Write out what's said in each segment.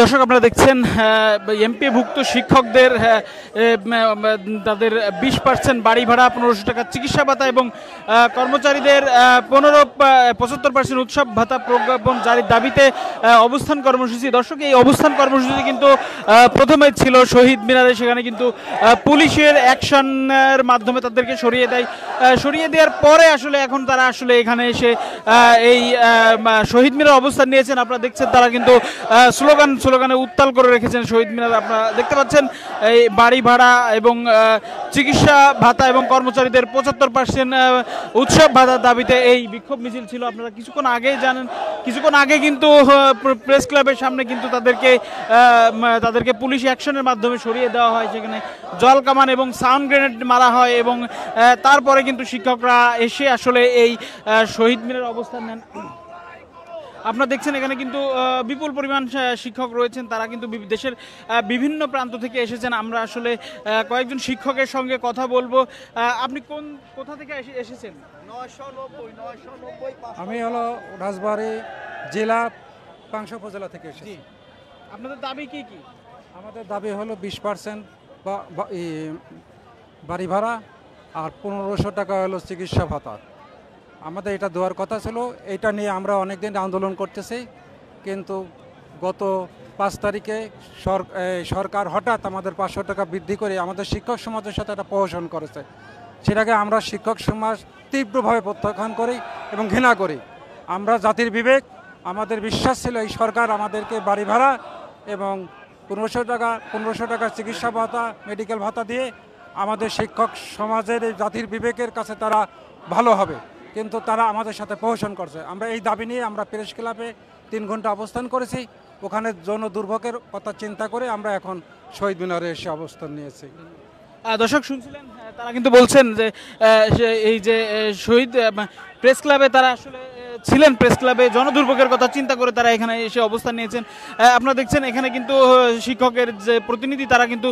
দর্শক আপনারা দেখছেন এমপিভুক্ত শিক্ষকদের তাদের 20% বাড়ি ভাড়া, 1500 টাকা চিকিৎসা ভাতা এবং কর্মচারীদের 75% উৎসব ভাতা প্রজ্ঞাপন জারির দাবিতে অবস্থান কর্মসূচি। দর্শক, এই অবস্থান কর্মসূচি কিন্তু প্রথমে ছিল শহীদ মিনারে, সেখানে কিন্তু পুলিশের অ্যাকশনের মাধ্যমে তাদেরকে সরিয়ে দেওয়ার পরে আসলে এখন তারা আসলে এখানে এসে এই শহীদ মিনার অবস্থান নিয়েছেন। আপনারা দেখছেন তারা কিন্তু স্লোগানে উত্তাল করে রেখেছেন শহীদ মিনার। আপনারা দেখতে পাচ্ছেন এই বাড়ি ভাড়া এবং চিকিৎসা ভাতা এবং কর্মচারীদের 75% উৎসব ভাতার দাবিতে এই বিক্ষোভ মিছিল ছিল। আপনারা কিছুক্ষণ আগে কিন্তু প্রেস ক্লাবের সামনে কিন্তু তাদেরকে পুলিশ অ্যাকশনের মাধ্যমে সরিয়ে দেওয়া হয়। সেখানে জল কামান এবং সাউন্ড গ্রেনেড মারা হয় এবং তারপরে কিন্তু শিক্ষকরা এসে আসলে এই শহীদ মিনার অবস্থান নেন। আপনারা দেখছেন এখানে কিন্তু বিপুল পরিমাণ শিক্ষক রয়েছেন, তারা কিন্তু দেশের বিভিন্ন প্রান্ত থেকে এসেছেন। আমরা আসলে কয়েকজন শিক্ষকের সঙ্গে কথা বলবো। আপনি কোথা থেকে এসেছেন? 990। আমি হলো রাজবাড়ী জেলা পাংশা উপজেলা থেকে এসেছি। আপনাদের দাবি কি কি? আমাদের দাবি হলো 20% বাড়ি ভাড়া আর 1500 টাকা হলো চিকিৎসা ভাতা। আমাদের এটা দেওয়ার কথা ছিল। এটা নিয়ে আমরা অনেকদিন আন্দোলন করতেছি, কিন্তু গত 5 তারিখে সরকার হঠাৎ আমাদের 500 টাকা বৃদ্ধি করে আমাদের শিক্ষক সমাজের সাথে একটা প্রহসন করেছে। সেটাকে আমরা শিক্ষক সমাজ তীব্রভাবে প্রত্যাখ্যান করি এবং ঘৃণা করি। আমরা জাতির বিবেক, আমাদের বিশ্বাস ছিল এই সরকার আমাদেরকে বাড়ি ভাড়া এবং 1500 টাকার চিকিৎসা ভাতা, মেডিকেল ভাতা দিয়ে আমাদের শিক্ষক সমাজের এই জাতির বিবেকের কাছে তারা ভালো হবে, কিন্তু তারা আমাদের সাথে প্রহসন করছে। আমরা এই দাবি নিয়ে আমরা প্রেস ক্লাবে 3 ঘন্টা অবস্থান করেছি। ওখানে জন দুর্ভোগের কথা চিন্তা করে আমরা এখন শহীদ মিনারে এসে অবস্থান নিয়েছি। দর্শক শুনছিলেন, তারা কিন্তু বলছেন যে এই যে শহীদ প্রেস ক্লাবে তারা আসলে ছিলেন, প্রেস ক্লাবে জনদুর্ভোগের কথা চিন্তা করে তারা এখানে এসে অবস্থান নিয়েছেন। আপনারা দেখছেন এখানে কিন্তু শিক্ষকের যে প্রতিনিধি তারা কিন্তু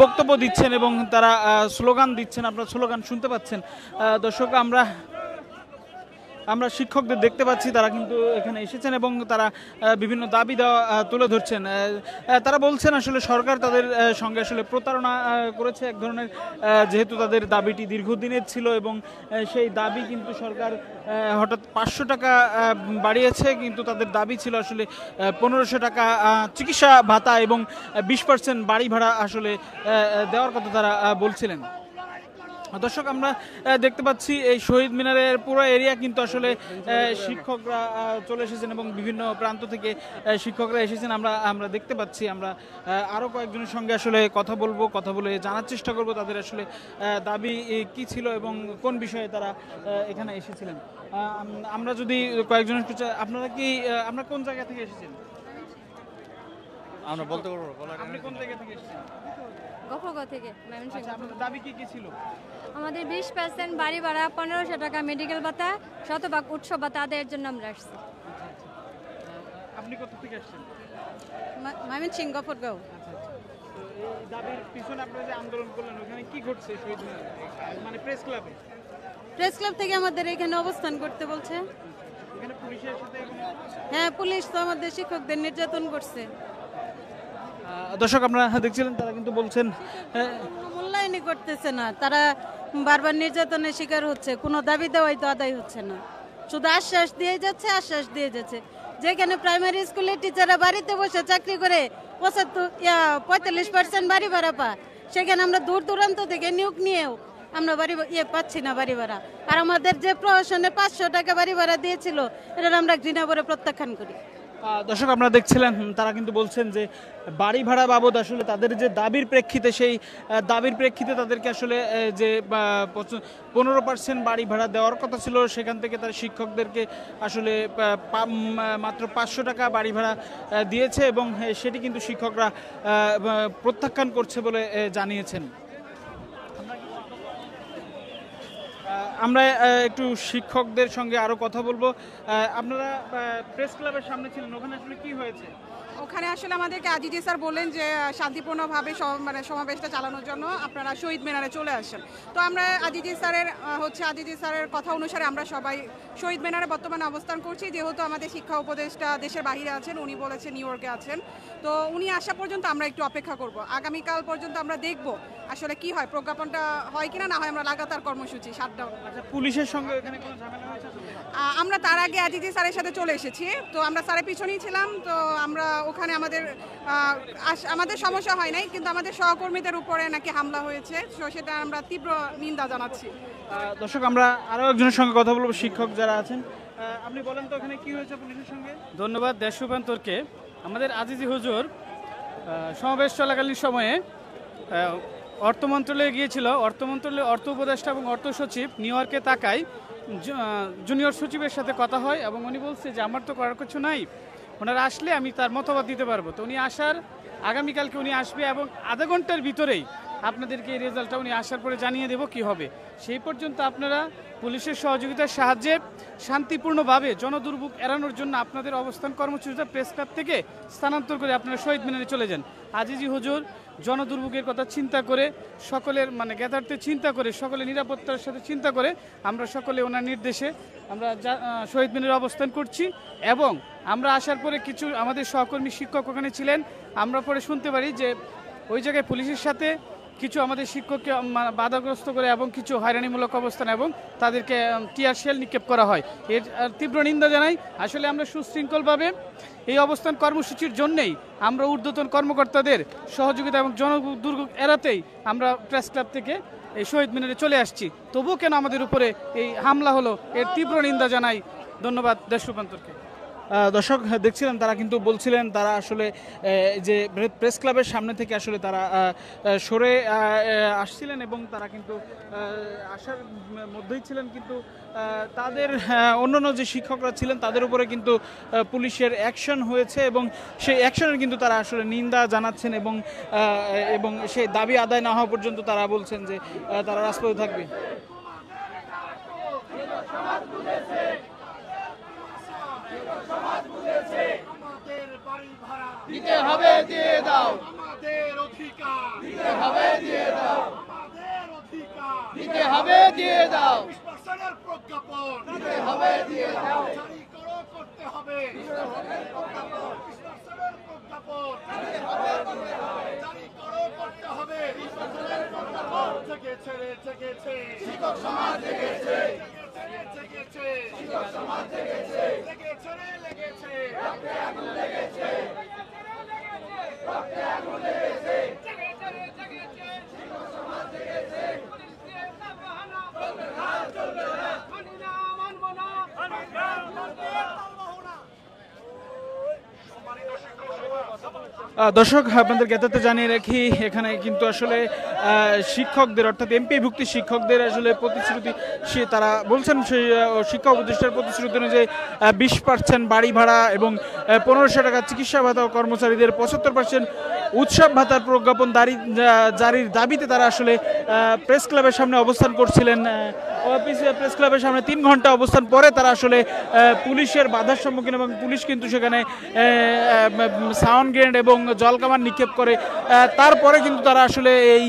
বক্তব্য দিচ্ছেন এবং তারা স্লোগান দিচ্ছেন। আপনারা স্লোগান শুনতে পাচ্ছেন। দর্শক, আমরা শিক্ষকদের দেখতে পাচ্ছি তারা কিন্তু এখানে এসেছেন এবং তারা বিভিন্ন দাবি দেওয়া তুলে ধরছেন। তারা বলছেন আসলে সরকার তাদের সঙ্গে আসলে প্রতারণা করেছে এক ধরনের, যেহেতু তাদের দাবিটি দীর্ঘদিনের ছিল এবং সেই দাবি কিন্তু সরকার হঠাৎ 500 টাকা বাড়িয়েছে, কিন্তু তাদের দাবি ছিল আসলে 1500 টাকা চিকিৎসা ভাতা এবং 20% বাড়ি ভাড়া আসলে দেওয়ার কথা তারা বলছিলেন। দর্শক, আমরা দেখতে পাচ্ছি এই শহীদ মিনারের পুরো এরিয়া কিন্তু আসলে শিক্ষকরা চলে এসেছেন এবং বিভিন্ন প্রান্ত থেকে শিক্ষকরা এসেছেন। আমরা দেখতে পাচ্ছি। আমরা আরও কয়েকজনের সঙ্গে আসলে কথা বলে জানার চেষ্টা করব তাদের আসলে দাবি কি ছিল এবং কোন বিষয়ে তারা এখানে এসেছিলেন। আমরা যদি কয়েকজনের আপনারা কোন জায়গা থেকে এসেছেন? আমরা বলতে পারবো। আপনি কোন জায়গা থেকে এসেছেন? গফরগাঁও থেকে। আপনাদের দাবি কি ছিল? আমাদের 20% বাড়ি ভাড়া, 1500 টাকা মেডিকেল ভাতা, শতভাগ উৎসব ভাতা আদায়ের জন্য আমরা আসছি। আপনি কোথা থেকে আসছেন? ময়মনসিংহ, গফরগাঁও। এই দাবির পিছনে আপনারা যে আন্দোলন করলেন ওখানে কি ঘটছে? শহীদ মিনারে মানে প্রেস ক্লাব থেকে আমাদের এখানে অবস্থান করতে বলছে। এখানে পুলিশের সাথে হ্যাঁ, পুলিশ তো আমাদের শিক্ষকদের নির্যাতন করছে। দর্শক, আপনারা দেখছিলেন তারা কিন্তু বলছেন মূল্যায়নই করতেছে না, তারা বারবার নির্যাতনের শিকার হচ্ছে, কোনো দাবি দেওয়াই তো আদায় হচ্ছে না, শুধু আশ্বাস দিয়ে যাচ্ছে। যেখানে প্রাইমারি স্কুলের টিচাররা বাড়িতে বসে চাকরি করে 45% বাড়ি ভাড়া পায়, সেখানে আমরা দূর দূরান্ত থেকে নিয়োগ নিয়েও আমরা পাচ্ছি না বাড়ি ভাড়া। আর আমাদের যে প্রশাসনে 500 টাকা বাড়ি ভাড়া দিয়েছিল, এটা আমরা ঘৃণা করে প্রত্যাখ্যান করি। দর্শক, আপনারা দেখছিলেন তারা কিন্তু বলছেন যে বাড়ি ভাড়া বাবদ আসলে তাদের যে দাবির প্রেক্ষিতে, সেই দাবির প্রেক্ষিতে তাদেরকে আসলে যে 15% বাড়ি ভাড়া দেওয়ার কথা ছিল, সেখান থেকে তারা শিক্ষকদেরকে আসলে মাত্র 500 টাকা বাড়ি ভাড়া দিয়েছে এবং সেটি কিন্তু শিক্ষকরা প্রত্যাখ্যান করছে বলে জানিয়েছেন। আমরা একটু শিক্ষকদের সঙ্গে আরো কথা বলবো। আপনারা প্রেস ক্লাবের সামনে ছিলেন, ওখানে আসলে কি হয়েছে? ওখানে আসলে আমাদেরকে আজিজি স্যার বললেন যে শান্তিপূর্ণভাবে সমাবেশটা চালানোর জন্য আপনারা শহীদ মিনারে চলে আসেন। তো আমরা আজিজি স্যারের কথা অনুসারে আমরা সবাই শহীদ মিনারে বর্তমানে অবস্থান করছি, যেহেতু আমাদের শিক্ষা উপদেষ্টা দেশের বাইরে আছেন, উনি বলেছেন নিউ ইয়র্কে আছেন। তো উনি আসা পর্যন্ত আমরা একটু অপেক্ষা করব, আগামীকাল পর্যন্ত আমরা দেখব আসলে কি হয়, প্রজ্ঞাপনটা হয় কিনা, না হয় আমরা লাগাতার কর্মসূচি শাটডাউন। আচ্ছা, পুলিশের সঙ্গে এখানে কোনো ঝামেলা হয়েছে? আমরা তার আগে আজিজি স্যারের সাথে চলে এসেছি, তো আমরা স্যারের পিছনেই ছিলাম। তো আমরা ওখানে আমাদের সমস্যা হয় নাই, কিন্তু আমাদের সহকর্মীদের উপরে নাকি হামলা হয়েছে, তো সেটা আমরা তীব্র নিন্দা জানাচ্ছি। দর্শক, আমরা আরো একজনের সঙ্গে কথা বলবো, শিক্ষক যারা আছেন। আপনি বলেন তো এখানে কি হয়েছে পুলিশের সঙ্গে? ধন্যবাদ দেশ রূপান্তরকে। আমাদের আজিজি হুজুর সমাবেশ চলাকালীন সময়ে অর্থ মন্ত্রণালয়ে গিয়েছিল। অর্থ মন্ত্রণালয়ের অর্থ উপদেষ্টা এবং অর্থ সচিব নিউ ইয়র্কে তাকায় জুনিয়র সচিবের সাথে কথা হয় এবং উনি বলছে যে আমার তো করার কিছু নাই, ওনারা আসলে আমি তার মতামত দিতে পারবো। তো উনি আগামীকালকে উনি আসবে এবং আধা ঘন্টার ভিতরেই আপনাদেরকে এই রেজাল্টটা উনি আসার পরে জানিয়ে দেব কি হবে। সেই পর্যন্ত আপনারা পুলিশের সহযোগিতার সাহায্যে শান্তিপূর্ণভাবে জনদুর্ভোগ এড়ানোর জন্য আপনাদের অবস্থান কর্মসূচিটা প্রেস ক্লাব থেকে স্থানান্তর করে আপনারা শহীদ মিনারে চলে যান। আজিজি হুজুর জনদুর্ভোগের কথা চিন্তা করে, সকলের জ্ঞাতার্থে চিন্তা করে, সকলের নিরাপত্তার সাথে চিন্তা করে আমরা সকলে ওনার নির্দেশে আমরা শহীদ মিনারে অবস্থান করছি। এবং আমরা আসার পরে কিছু আমাদের সহকর্মী শিক্ষক ওখানে ছিলেন, আমরা পরে শুনতে পারি যে ওই জায়গায় পুলিশের সাথে কিছু আমাদের শিক্ষককে বাধাগ্রস্ত করে এবং কিছু হয়রানিমূলক অবস্থান এবং তাদেরকে টিয়ার শেল নিক্ষেপ করা হয়। এর তীব্র নিন্দা জানাই। আসলে আমরা সুশৃঙ্খলভাবে এই অবস্থান কর্মসূচির জন্যেই আমরা ঊর্ধ্বতন কর্মকর্তাদের সহযোগিতা এবং জনদুর্ভোগ এড়াতেই আমরা প্রেস ক্লাব থেকে এই শহীদ মিনারে চলে আসছি। তবুও কেন আমাদের উপরে এই হামলা হলো, এর তীব্র নিন্দা জানাই। ধন্যবাদ দেশ রূপান্তরকে। দর্শক, দেখছিলেন তারা কিন্তু বলছিলেন তারা আসলে যে প্রেস ক্লাবের সামনে থেকে আসলে তারা সরে আসছিলেন এবং তারা কিন্তু আসার মধ্যেই ছিলেন, কিন্তু তাদের অন্যান্য যে শিক্ষকরা ছিলেন তাদের উপরে কিন্তু পুলিশের অ্যাকশন হয়েছে এবং সেই অ্যাকশনের কিন্তু তারা আসলে নিন্দা জানাচ্ছেন এবং সেই দাবি আদায় না হওয়া পর্যন্ত তারা বলছেন যে তারা রাজপথে থাকবে। দিতে হবে, দিয়ে দাও আমাদের অধিকার, দিতে হবে, দিয়ে দাও আমাদের অধিকার, দিতে হবে, দিয়ে দাও 20% প্রজ্ঞাপন, দিতে হবে, দিয়ে দাও জারি করো, করতে হবে 20% প্রজ্ঞাপন, 20% প্রজ্ঞাপন, দিতে হবে, দিয়ে দাও জারি করো, করতে হবে 20% প্রজ্ঞাপন। জেগেছে রে জেগেছে শিক্ষক সমাজ, জেগেছে জেগেছে শিক্ষক সমাজ, জেগেছে লেগেছে রে লেগেছে রক্তে আগুন লেগেছে, রক্তে আগুন লেগেছে, জেগেছে রে জেগেছে শিক্ষক সমাজ, জেগেছে পুলিশ দিয়ে তাবহানা চলবে না, চলবে না, মানি না, মানব না, মানি না, মানবে তাবহানা। দর্শক, আপনাদের জ্ঞাতার্থে জানিয়ে রাখি এখানে কিন্তু আসলে শিক্ষকদের অর্থাৎ এমপিভুক্তি শিক্ষকদের আসলে প্রতিশ্রুতি, তারা বলছেন সেই শিক্ষা উপদেষ্টার প্রতিশ্রুতি অনুযায়ী 20% বাড়ি ভাড়া এবং 1500 টাকা চিকিৎসা ভাতা ও কর্মচারীদের 75% উৎসব ভাতার প্রজ্ঞাপন জারির দাবিতে তারা আসলে প্রেস ক্লাবের সামনে অবস্থান করছিলেন। প্রেস ক্লাবের সামনে 3 ঘন্টা অবস্থান পরে তারা আসলে পুলিশের বাধার সম্মুখীন এবং পুলিশ কিন্তু সেখানে সাউন্ড গ্রেনেড এবং জলকামান নিক্ষেপ করে। তারপরে কিন্তু তারা আসলে এই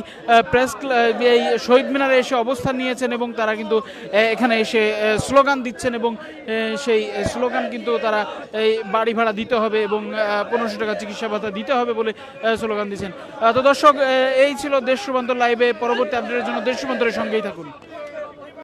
এই শহীদ মিনারে এসে অবস্থান নিয়েছেন এবং তারা কিন্তু এখানে এসে স্লোগান দিচ্ছেন এবং সেই স্লোগান কিন্তু তারা এই বাড়ি ভাড়া দিতে হবে এবং 1500 টাকা চিকিৎসা ভাতা দিতে হবে বলে স্লোগান দিচ্ছেন। তো দর্শক, এই ছিল দেশ রূপান্তর লাইভে। পরবর্তী আপডেটের জন্য দেশ রূপান্তরের সঙ্গেই থাকুন।